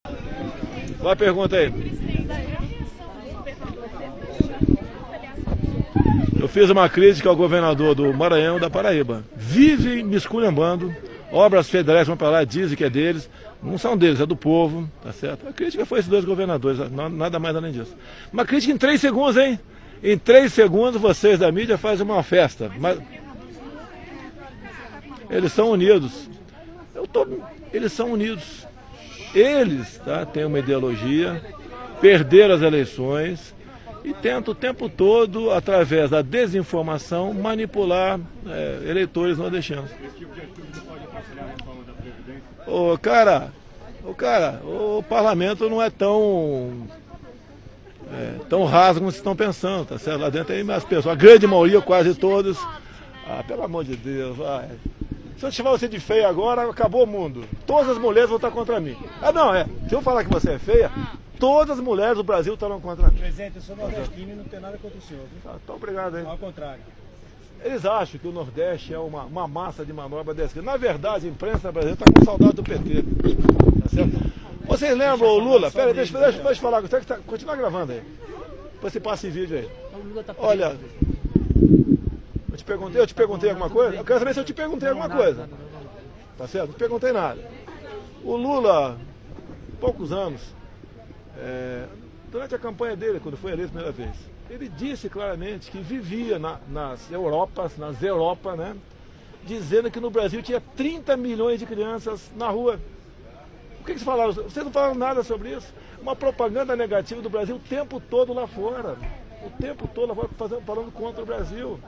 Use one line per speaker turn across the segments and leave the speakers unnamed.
Qual a pergunta aí? Eu fiz uma crítica ao governador do Maranhão e da Paraíba. Vive me esculhambando, obras federais vão para lá, dizem que é deles, não são deles, é do povo, tá certo? A crítica foi esses dois governadores, nada mais além disso. Uma crítica em 3 segundos, hein? Em 3 segundos vocês da mídia fazem uma festa. Mas eles são unidos. Eles são unidos. Eles, tá, têm uma ideologia, perderam as eleições e tentam o tempo todo, através da desinformação, manipular eleitores nordestinos. O parlamento não é tão raso como vocês estão pensando, tá certo? Lá dentro tem mais pessoas, a grande maioria, quase todos. Ah, pelo amor de Deus, vai. Se eu chamar você de feia agora, acabou o mundo. Todas as mulheres vão estar contra mim. Ah, não, se eu falar que você é feia, todas as mulheres do Brasil estarão contra mim.
Presidente, eu sou nordestino e não tenho nada contra o senhor.
Ah, então, obrigado, hein?
Ao contrário.
Eles acham que o Nordeste é uma massa de manobra da esquerda. Na verdade, a imprensa brasileira está com saudade do PT. Tá certo? Vocês lembram o Lula? Pera, deixa eu te falar. Você que continua gravando aí. Depois você passa esse vídeo aí. Olha, eu te perguntei alguma coisa? Eu quero saber se eu te perguntei alguma coisa. Tá certo? Não te perguntei nada. O Lula, poucos anos, durante a campanha dele, quando foi eleito a primeira vez, ele disse claramente que vivia nas Europas, né, dizendo que no Brasil tinha 30 milhões de crianças na rua. O que vocês falaram? Vocês não falaram nada sobre isso? Uma propaganda negativa do Brasil o tempo todo lá fora. O tempo todo lá fora, falando contra o Brasil.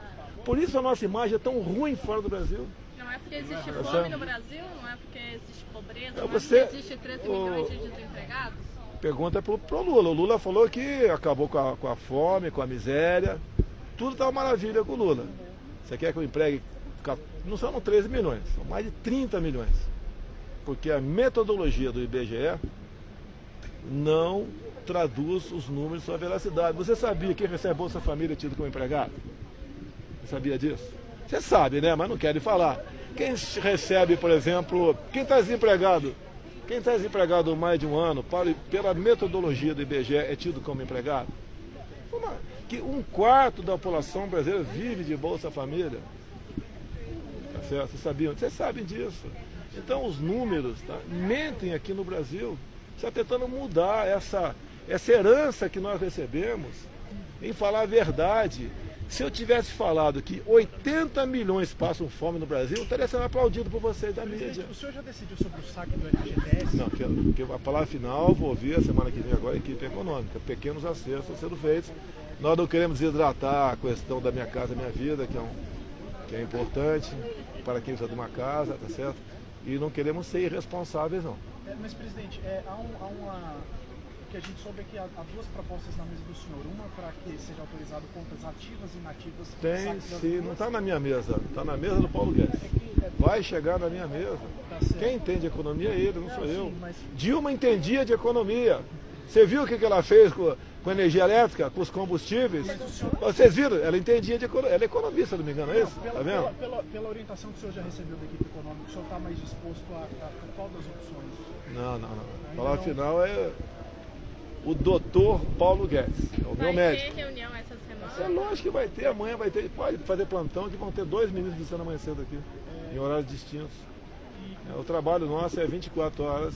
Por isso a nossa imagem é tão ruim fora do Brasil.
Não é porque existe fome no Brasil, não é porque existe pobreza, não é
porque
existe 13 milhões de desempregados?
Pergunta é pro Lula. O Lula falou que acabou com a fome, com a miséria. Tudo está uma maravilha com o Lula. Você quer que eu empregue? Não são 13 milhões, são mais de 30 milhões. Porque a metodologia do IBGE não traduz os números sua veracidade. Você sabia que quem recebe Bolsa Família é tido como empregado? Você sabia disso? Você sabe, né? Mas não querem falar. Quem recebe, por exemplo, quem está desempregado? Quem está desempregado mais de um ano, pela metodologia do IBGE, é tido como empregado? Que 1/4 da população brasileira vive de Bolsa Família. Tá certo? Vocês sabiam? Vocês sabem disso. Então os números mentem aqui no Brasil. Você está tentando mudar essa herança que nós recebemos em falar a verdade. Se eu tivesse falado que 80 milhões passam fome no Brasil, eu estaria sendo aplaudido por vocês da mídia.
O senhor já decidiu sobre o saque do FGTS?
Não, que a palavra final vou ouvir a semana que vem agora a equipe econômica. Pequenos acertos sendo feitos. Nós não queremos desidratar a questão da Minha Casa Minha Vida, que é importante para quem precisa de uma casa, tá certo? E não queremos ser irresponsáveis, não.
Mas, presidente, o que a gente soube é que há 2 propostas na mesa do senhor. Uma para que seja autorizado compras ativas e inativas.
Tem, sim. Não está na minha mesa. Está na mesa do Paulo Guedes. Vai chegar na minha mesa. Quem entende economia é ele, não sou eu. Dilma entendia de economia. Você viu o que ela fez com a energia elétrica, com os combustíveis? Vocês viram? Ela entendia de economia. Ela é economista, se não me engano, é isso? Tá vendo?
Pela orientação que o senhor já recebeu da equipe econômica, o senhor está mais disposto a qual das opções?
Não. A palavra final é o doutor Paulo Guedes, é o meu médico.
Vai ter reunião essa semana?
É lógico que vai ter, amanhã vai ter, pode fazer plantão, que vão ter 2 ministros visitando amanhã cedo aqui, em horários distintos. O trabalho nosso é 24 horas,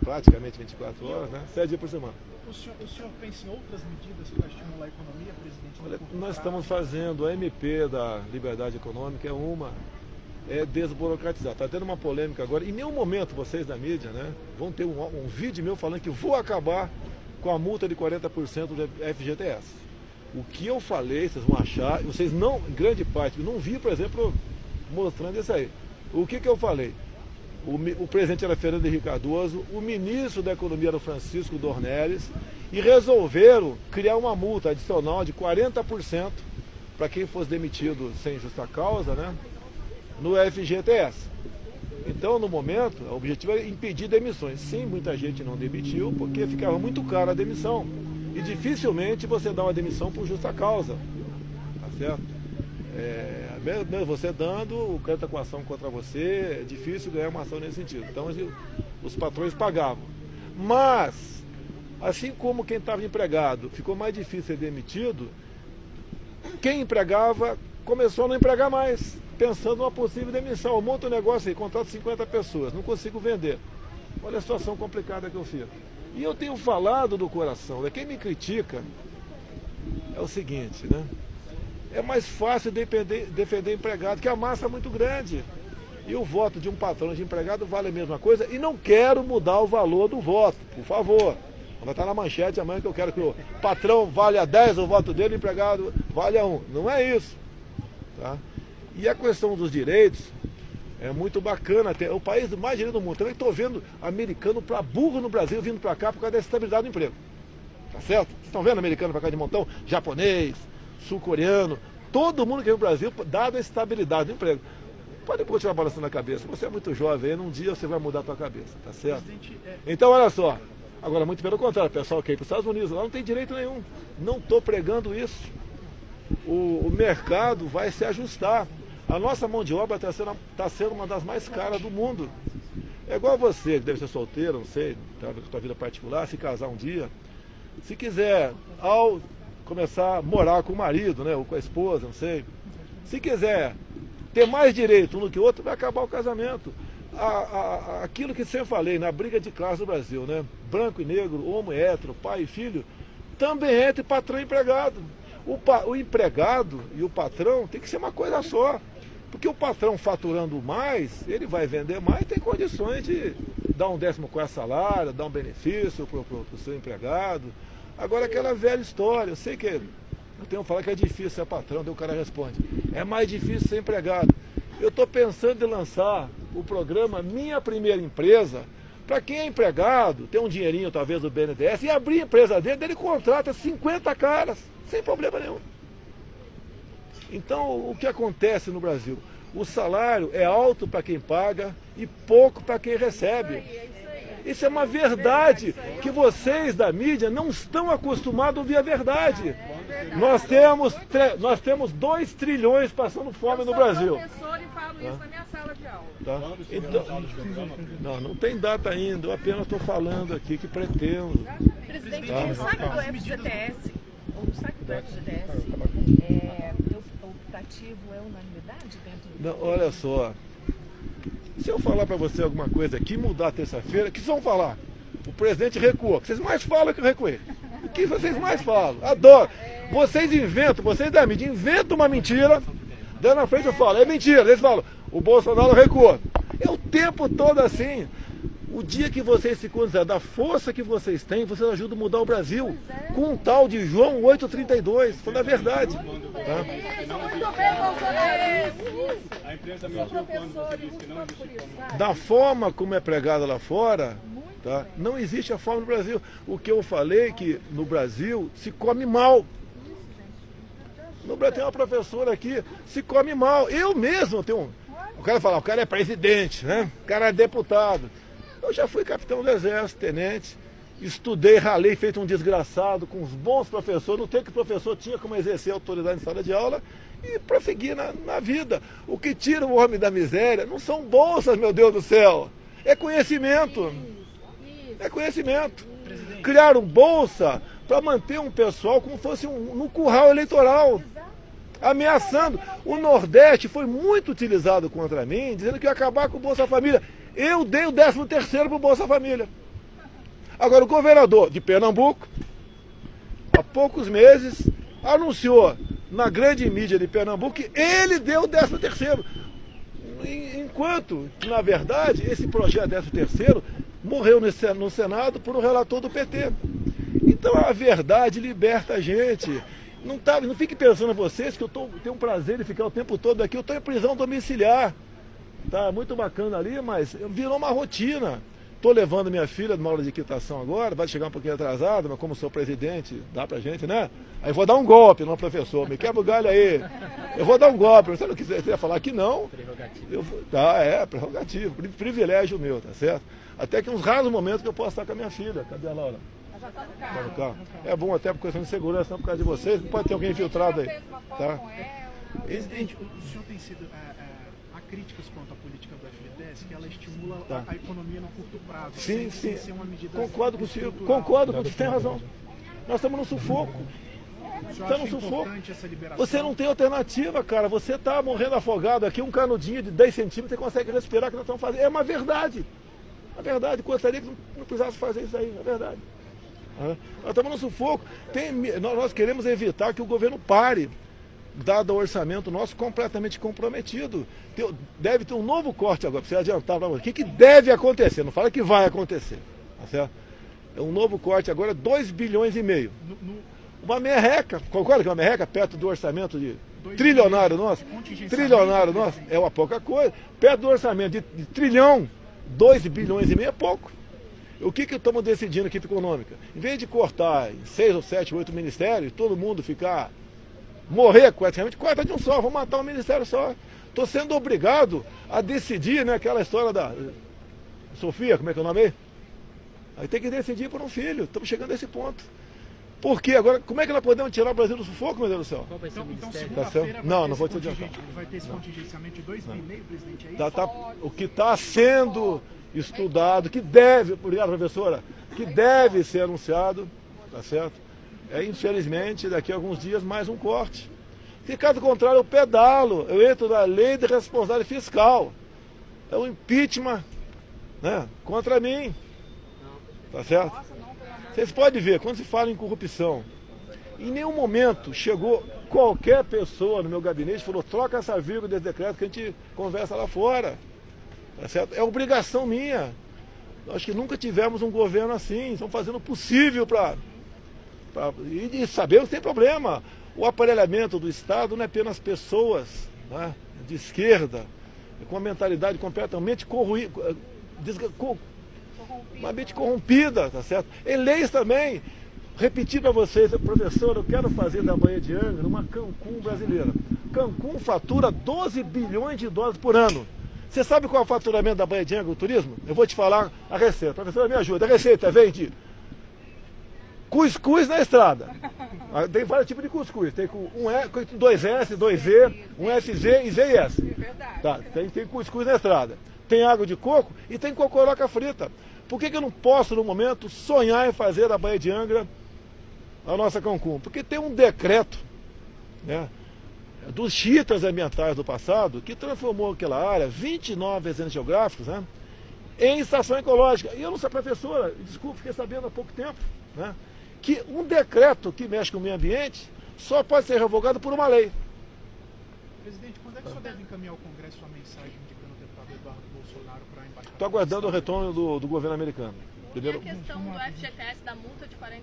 praticamente 24 horas, né? 7 dias por semana.
O senhor pensa em outras medidas para estimular a economia, presidente?
Olha, nós estamos fazendo a MP da Liberdade Econômica, é desburocratizar. Está tendo uma polêmica agora, em nenhum momento vocês da mídia, né, vão ter um vídeo meu falando que vou acabar com a multa de 40% do FGTS. O que eu falei, vocês vão achar, vocês não, em grande parte, não vi, por exemplo, mostrando isso aí. O que eu falei? O presidente era Fernando Henrique Cardoso, o ministro da Economia era o Francisco Dornelles, e resolveram criar uma multa adicional de 40% para quem fosse demitido sem justa causa, né, no FGTS. Então, no momento, o objetivo é impedir demissões. Sim, muita gente não demitiu, porque ficava muito cara a demissão. E dificilmente você dá uma demissão por justa causa. Tá certo? Mesmo você dando, o cara está com ação contra você, é difícil ganhar uma ação nesse sentido. Então, os patrões pagavam. Mas, assim como quem estava empregado ficou mais difícil ser demitido, quem empregava começou a não empregar mais, pensando numa possível demissão. Eu monto um negócio aí, contrato 50 pessoas, não consigo vender. Olha a situação complicada que eu fico. E eu tenho falado do coração. Quem me critica é o seguinte, né? É mais fácil defender empregado, que a massa é muito grande. E o voto de um patrão de empregado vale a mesma coisa. E não quero mudar o valor do voto, por favor. Vai estar na manchete amanhã que eu quero que o patrão vale a 10 o voto dele, o empregado vale a 1. Não é isso. Tá? E a questão dos direitos é muito bacana. É o país mais direito do mundo. Também estou vendo americano para burro no Brasil vindo para cá por causa da estabilidade do emprego. Tá certo? Vocês estão vendo americano para cá de montão? Japonês, sul-coreano, todo mundo que vem para o Brasil, dado a estabilidade do emprego. Pode continuar balançando a cabeça. Você é muito jovem, aí num dia você vai mudar a tua cabeça, tá certo? Então, olha só. Agora, muito pelo contrário, o pessoal que ir para os Estados Unidos, lá não tem direito nenhum. Não estou pregando isso. O mercado vai se ajustar. A nossa mão de obra está sendo uma das mais caras do mundo. É igual você, que deve ser solteiro, não sei, tá com a tua vida particular, se casar um dia. Se quiser, ao começar a morar com o marido, né, ou com a esposa, não sei. Se quiser ter mais direito um do que o outro, vai acabar o casamento. Aquilo que sempre falei, na briga de classe do Brasil, né? Branco e negro, homo e hétero, pai e filho, também é entre patrão e empregado. O empregado e o patrão tem que ser uma coisa só. Porque o patrão faturando mais, ele vai vender mais, tem condições de dar um 14º salário, dar um benefício para o seu empregado. Agora aquela velha história, eu sei que eu tenho que falar que é difícil ser patrão, daí o cara responde, é mais difícil ser empregado. Eu estou pensando em lançar o programa Minha Primeira Empresa, para quem é empregado, tem um dinheirinho talvez do BNDES, e abrir a empresa dele, ele contrata 50 caras, sem problema nenhum. Então, o que acontece no Brasil? O salário é alto para quem paga e pouco para quem recebe. Isso é uma verdade que vocês da mídia não estão acostumados a ouvir a verdade. Nós temos 2 trilhões passando fome no Brasil.
Eu sou professor e falo isso na minha sala de aula.
Tá? Então, não tem data ainda, eu apenas estou falando aqui que pretendo.
Presidente, o saque do FGTS, o saque do FGTS, o optativo é unanimidade dentro do...
Não, olha só, se eu falar para você alguma coisa aqui, mudar terça-feira, o que vocês vão falar? O presidente recuou, o que vocês mais falam que eu recuei. O que vocês mais falam? Adoro. Vocês inventam, vocês da mídia inventam uma mentira, daí na frente eu falo, é mentira. Eles falam, o Bolsonaro recuou. É o tempo todo assim. O dia que vocês se consideram da força que vocês têm, vocês ajudam a mudar o Brasil. Com um tal de João 832, falando a verdade. Tá?
Muito bem, Bolsonaro.
A imprensa mentiu quando você disse que não existe fome.
Da forma como é pregada lá fora, tá? Não existe a fome no Brasil. O que eu falei é que no Brasil se come mal. No Brasil tem uma professora aqui, se come mal. Eu mesmo tenho O cara fala, o cara é presidente, né? O cara é deputado. Eu já fui capitão do exército, tenente, estudei, ralei, feito um desgraçado com os bons professores, não tem que o professor tinha como exercer autoridade em sala de aula e prosseguir na vida. O que tira o homem da miséria não são bolsas, meu Deus do céu, é conhecimento. É conhecimento. Criaram bolsa para manter um pessoal como fosse no curral eleitoral, ameaçando. O Nordeste foi muito utilizado contra mim, dizendo que ia acabar com o Bolsa Família. Eu dei o 13º para o Bolsa Família. Agora, o governador de Pernambuco, há poucos meses, anunciou na grande mídia de Pernambuco que ele deu o 13º. Enquanto, na verdade, esse projeto 13º morreu no Senado por um relator do PT. Então, a verdade liberta a gente. Não fique pensando vocês que eu tenho um prazer em ficar o tempo todo aqui. Eu estou em prisão domiciliar. Tá muito bacana ali, mas virou uma rotina. Estou levando minha filha numa aula de equitação agora, vai chegar um pouquinho atrasado, mas como sou presidente, dá pra gente, né? Aí vou dar um golpe no professor, me quebra o galho aí. Eu vou dar um golpe, se eu não quiser falar que não, prerrogativo, privilégio meu, tá certo? Até que uns raros momentos que eu posso estar com a minha filha. Cadê a Laura?
Já tá no
Tá no
carro.
carro. É bom até por questão de segurança, não por causa de vocês, não pode ter alguém infiltrado aí. Tá?
Presidente, o senhor tem sido críticas quanto à política do FGTS, que ela estimula
Tá.
a economia no curto prazo.
Sim,
sem
sim.
ser uma medida
Concordo contigo,
estrutural.
concordo contigo, tem razão. Nós estamos no sufoco.
O senhor
Tá
acha
no sufoco.
importante essa liberação?
Você não tem alternativa, cara. Você está morrendo afogado aqui, um canudinho de 10 centímetros, você consegue respirar, que nós estamos fazendo. É uma verdade. É verdade. Gostaria que não precisasse fazer isso aí, é verdade. Nós estamos no sufoco. Nós queremos evitar que o governo pare, dado o orçamento nosso completamente comprometido. Deve ter um novo corte agora, para você adiantar para você. O que deve acontecer? Não fala que vai acontecer. Tá certo? É um novo corte agora, 2,5 bilhões. Uma merreca, concorda que é uma merreca perto do orçamento de trilionário nosso? Trilionário nosso é uma pouca coisa. Perto do orçamento de trilhão, 2,5 bilhões é pouco. O que estamos decidindo aqui para econômica? Em vez de cortar em 6 ou 7, 8 ministérios, todo mundo morrer praticamente, corta de um só, vamos matar um ministério só. Estou sendo obrigado a decidir, né, aquela história da Sofia, como é que é o nome aí? Aí tem que decidir por um filho, estamos chegando a esse ponto. Por quê? Agora, como é que nós podemos tirar o Brasil do sufoco, meu Deus do céu?
Então segunda-feira
não vou te adiantar.
Vai ter esse contingenciamento de 2,5 bilhões, presidente, aí?
O que está sendo estudado, que deve, obrigado, professora, que deve ser anunciado, tá certo? Infelizmente, daqui a alguns dias, mais um corte. Se caso contrário, eu pedalo, eu entro na lei de responsabilidade fiscal. É um impeachment, né, contra mim. Tá certo? Vocês podem ver, quando se fala em corrupção, em nenhum momento chegou qualquer pessoa no meu gabinete e falou, troca essa vírgula desse decreto que a gente conversa lá fora. Tá certo? É obrigação minha. Acho que nunca tivemos um governo assim. Estão fazendo o possível e sabemos que tem problema. O aparelhamento do Estado não é apenas pessoas, né, de esquerda, com uma mentalidade completamente uma mente corrompida, tá certo? E leis também. Repetir para vocês, professor, eu quero fazer da Baía de Angra uma Cancún brasileira. Cancún fatura 12 bilhões de dólares por ano. Você sabe qual é o faturamento da Baía de Angra, o turismo? Eu vou te falar a receita. Professor, me ajuda. A receita vem de cuscuz na estrada. Tem vários tipos de cuscuz. Tem com 2S, 2E, 1SZ e ZS. Tá, tem cuscuz na estrada. Tem água de coco e tem cocoroca frita. Por que eu não posso, no momento, sonhar em fazer da Baía de Angra a nossa Cancún? Porque tem um decreto, né, dos chiitas ambientais do passado que transformou aquela área, 29 residentes geográficos, né, em estação ecológica. E eu não sei, professora, desculpe, fiquei sabendo há pouco tempo, né, que um decreto que mexe com o meio ambiente só pode ser revogado por uma lei.
Presidente, quando é que o senhor deve encaminhar ao Congresso a mensagem indicando o deputado Eduardo Bolsonaro para a embaixada?
Estou aguardando o retorno do governo americano. Primeiro...
E a questão do FGTS da multa de 40%,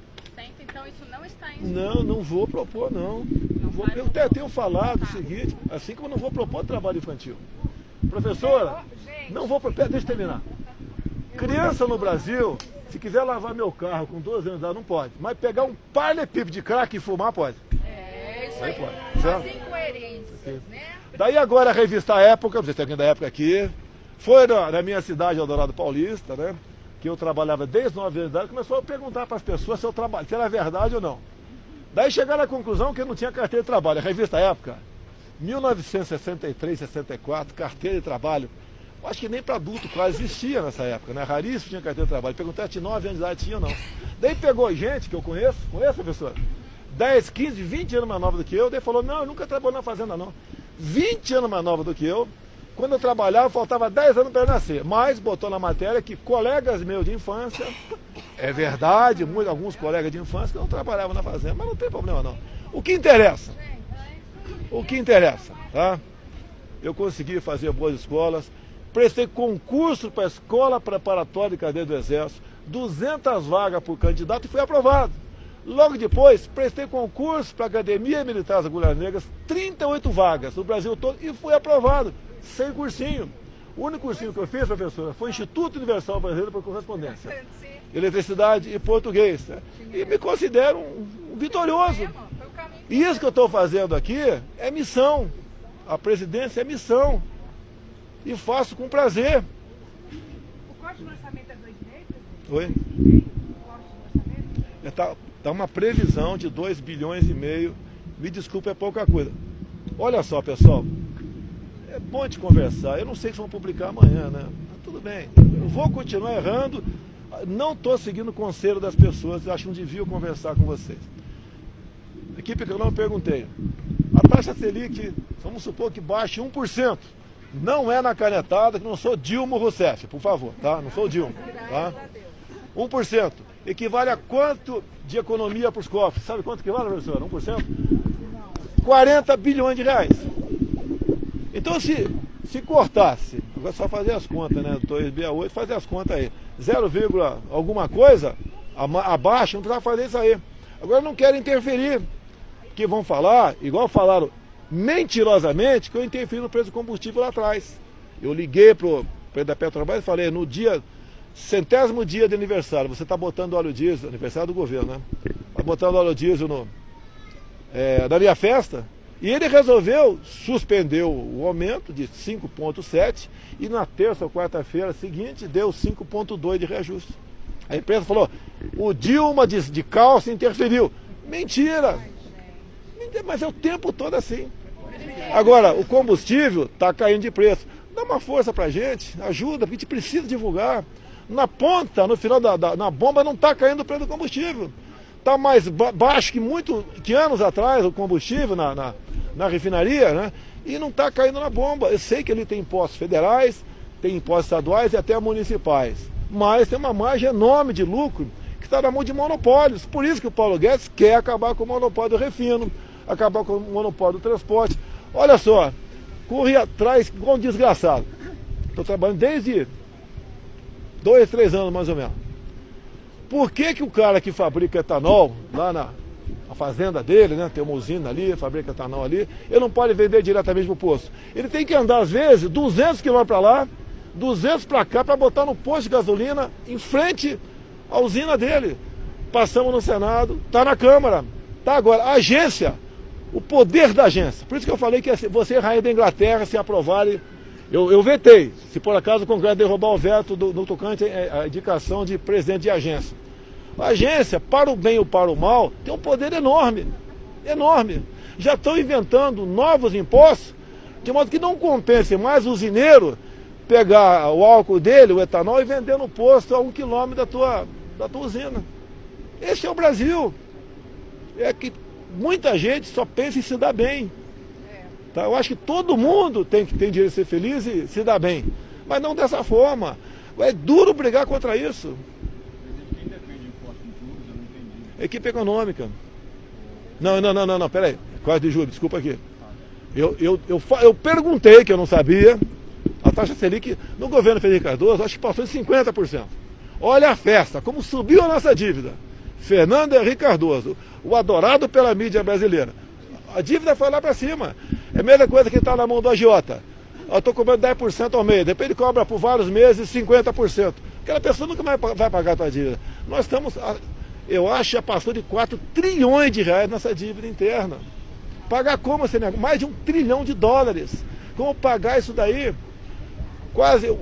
então isso não está em...
Não vou propor, não. Eu até tenho falado o seguinte, assim como eu não vou propor trabalho infantil. Professora, não vou propor, deixa eu terminar. Criança no Brasil, se quiser lavar meu carro com 12 anos de idade, não pode. Mas pegar um paralelepípedo de crack e fumar, pode.
Isso aí.
Pode.
As incoerências, né?
Daí agora a revista Época, vocês têm alguém da Época aqui, foi na minha cidade, Eldorado Paulista, né? Que eu trabalhava desde 9 anos de idade, começou a perguntar para as pessoas se era verdade ou não. Daí chegaram à conclusão que eu não tinha carteira de trabalho. A revista Época, 1963, 64, carteira de trabalho. Acho que nem para adulto quase existia nessa época, né? Raríssimo tinha carteira de trabalho. Perguntei se 9 anos de idade tinha ou não. Daí pegou gente que eu conheço, professor? 10, 15, 20 anos mais nova do que eu, daí falou, não, eu nunca trabalhei na fazenda não. 20 anos mais nova do que eu, quando eu trabalhava faltava 10 anos para eu nascer, mas botou na matéria que colegas meus de infância, é verdade, alguns colegas de infância que não trabalhavam na fazenda, mas não tem problema não. O que interessa, tá? Eu consegui fazer boas escolas, prestei concurso para a Escola Preparatória de Cadeia do Exército, 200 vagas por candidato e fui aprovado. Logo depois, prestei concurso para a Academia Militar das Agulhas Negras, 38 vagas no Brasil todo e fui aprovado, sem cursinho. O único cursinho que eu fiz, professora, foi o Instituto Universal Brasileiro por Correspondência. Eletricidade e português. Né? E me considero um vitorioso. E isso que eu estou fazendo aqui é missão. A presidência é missão. E faço com prazer.
O corte do orçamento é 2,5?
Oi?
O corte do orçamento?
Está uma previsão de 2,5 bilhões. Me desculpe, é pouca coisa. Olha só, pessoal. é bom te conversar. Eu não sei se vão publicar amanhã, né? Mas tudo bem. Eu vou continuar errando. Não estou seguindo o conselho das pessoas. Eu acho que não devia conversar com vocês. Equipe que eu não perguntei. A taxa Selic, vamos supor que baixe 1%. Não é na canetada, que não sou Dilma Rousseff, por favor, tá? Não sou Dilma, tá? 1%. Equivale a quanto de economia para os cofres? Sabe quanto equivale, professor? 1%? 40 bilhões de reais. Então, se cortasse, agora só fazer as contas, né? 2,68, fazer as contas aí. 0, alguma coisa, abaixo, não precisava fazer isso aí. Agora não quero interferir, que vão falar, igual falaram mentirosamente, que eu interferi no preço do combustível lá atrás. Eu liguei pro presidente da Petrobras e falei, no dia, 100º dia de aniversário, você está botando óleo diesel, aniversário do governo, né? Está botando óleo diesel na minha festa, e ele resolveu suspender o aumento de 5,7 e na terça ou quarta-feira seguinte deu 5,2 de reajuste. A empresa falou, o Dilma de calça interferiu. Mentira! Mas é o tempo todo assim. Agora, o combustível está caindo de preço. Dá uma força pra gente, ajuda, porque a gente precisa divulgar. Na ponta, no final na bomba, não está caindo o preço do combustível. Está mais baixo que anos atrás o combustível na refinaria, né? E não está caindo na bomba. Eu sei que ele tem impostos federais, tem impostos estaduais e até municipais. Mas tem uma margem enorme de lucro que está na mão de monopólios. Por isso que o Paulo Guedes quer acabar com o monopólio do refino, acabar com o monopólio do transporte. Olha só, corri atrás igual um desgraçado. Estou trabalhando desde 2, 3 anos mais ou menos. Por que o cara que fabrica etanol lá na fazenda dele, né, tem uma usina ali, fabrica etanol ali, ele não pode vender diretamente para o posto. Ele tem que andar às vezes 200 km para lá, 200 para cá, para botar no posto de gasolina em frente à usina dele. Passamos no Senado, está na Câmara, está agora. A agência, o poder da agência. Por isso que eu falei que você é rainha da Inglaterra se aprovarem. Eu vetei, se por acaso o Congresso derrubar o veto no tocante à indicação de presidente de agência. A agência, para o bem ou para o mal, tem um poder enorme, enorme. Já estão inventando novos impostos, de modo que não compense mais o usineiro pegar o álcool dele, o etanol, e vender no posto a 1 km da tua usina. Esse é o Brasil. É que muita gente só pensa em se dar bem. Tá? Eu acho que todo mundo tem direito de ser feliz e se dar bem. Mas não dessa forma. É duro brigar contra isso.
Quem defende imposto de juros, eu não entendi.
Equipe econômica. Não, peraí. Quase de juros, desculpa aqui. Eu perguntei, que eu não sabia, a taxa Selic no governo Felipe Cardoso, acho que passou de 50%. Olha a festa, como subiu a nossa dívida. Fernando Henrique Cardoso, o adorado pela mídia brasileira. A dívida foi lá para cima. É a mesma coisa que está na mão do agiota. Eu estou cobrando 10% ao mês, depois ele cobra por vários meses 50%. Aquela pessoa nunca mais vai pagar a tua dívida. Nós estamos, eu acho, já passou de 4 trilhões de reais nessa dívida interna. Pagar como esse negócio? Mais de $1 trilhão. Como pagar isso daí? Quase,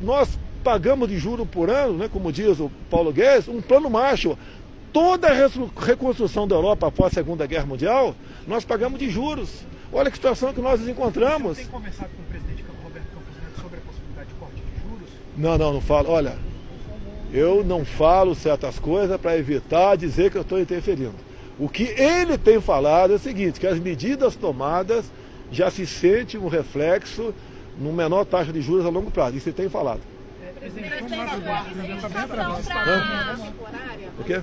nós pagamos de juro por ano, né, como diz o Paulo Guedes, um plano Marshall. Toda a reconstrução da Europa após a Segunda Guerra Mundial, nós pagamos de juros. Olha que situação que nós nos encontramos.
Você tem conversado com o presidente Roberto Campos Neto sobre a possibilidade de corte de juros?
Não falo. Olha, eu não falo certas coisas para evitar dizer que eu estou interferindo. O que ele tem falado é o seguinte, que as medidas tomadas já se sente um reflexo no menor taxa de juros a longo prazo. Isso ele tem falado. O quê?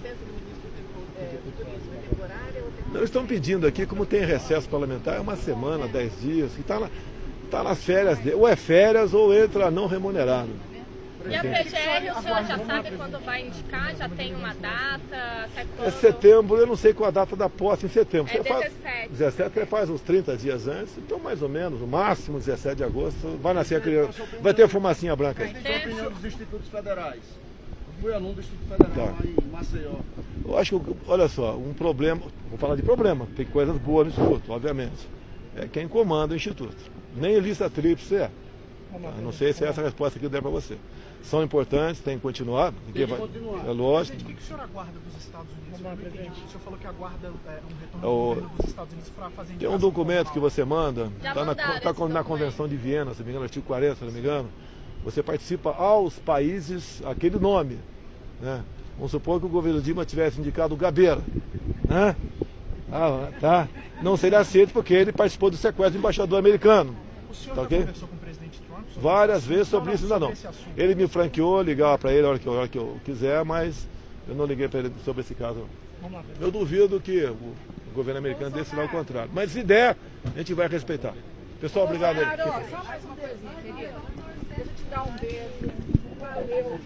Não, estão pedindo aqui, como tem recesso parlamentar, é uma semana, 10 dias, que está nas férias dele. Ou é férias ou entra não remunerado.
E a PGR, o senhor já sabe quando vai indicar? Já tem uma data?
É setembro, eu não sei qual a data da posse em setembro.
É 17.
17, você faz uns 30 dias antes, então mais ou menos, no máximo 17 de agosto, vai nascer a criança, vai ter a fumacinha branca aí.
Qual a opinião dos institutos federais? Eu fui aluno do Instituto Federal lá em Maceió.
Eu acho que, olha só, um problema, vou falar de problema, tem coisas boas no Instituto, obviamente. É quem comanda o Instituto. Nem lista tríplice é. Eu não sei se é essa a resposta que eu der para você. São importantes, tem que continuar.
Tem que continuar.
É lógico.
Presidente, o que o senhor aguarda dos Estados Unidos? Eu não entendi. O senhor falou que aguarda um retorno
O-
do governo dos Estados Unidos para fazer
Tem um documento que você manda,
Já
está
mandaram esse
na
documento.
Convenção de Viena, se não me engano, artigo 40, se não me engano. Você participa aos países aquele nome. Né? Vamos supor que o governo Dilma tivesse indicado o Gabeira. Né? Tá? Não seria aceito porque ele participou do sequestro do embaixador americano.
O senhor
Tá
já
ok?
conversou com o presidente Trump sobre
Várias vezes sobre isso ainda não.
esse assunto?
Ele me franqueou, ligar para ele a hora que eu quiser, mas eu não liguei para ele sobre esse caso.
Vamos lá,
Eu duvido que o governo americano decida o contrário. Mas se der, a gente vai respeitar. Pessoal, obrigado aí.
Só mais uma coisinha, querido. Deixa eu te dar um beijo. Valeu.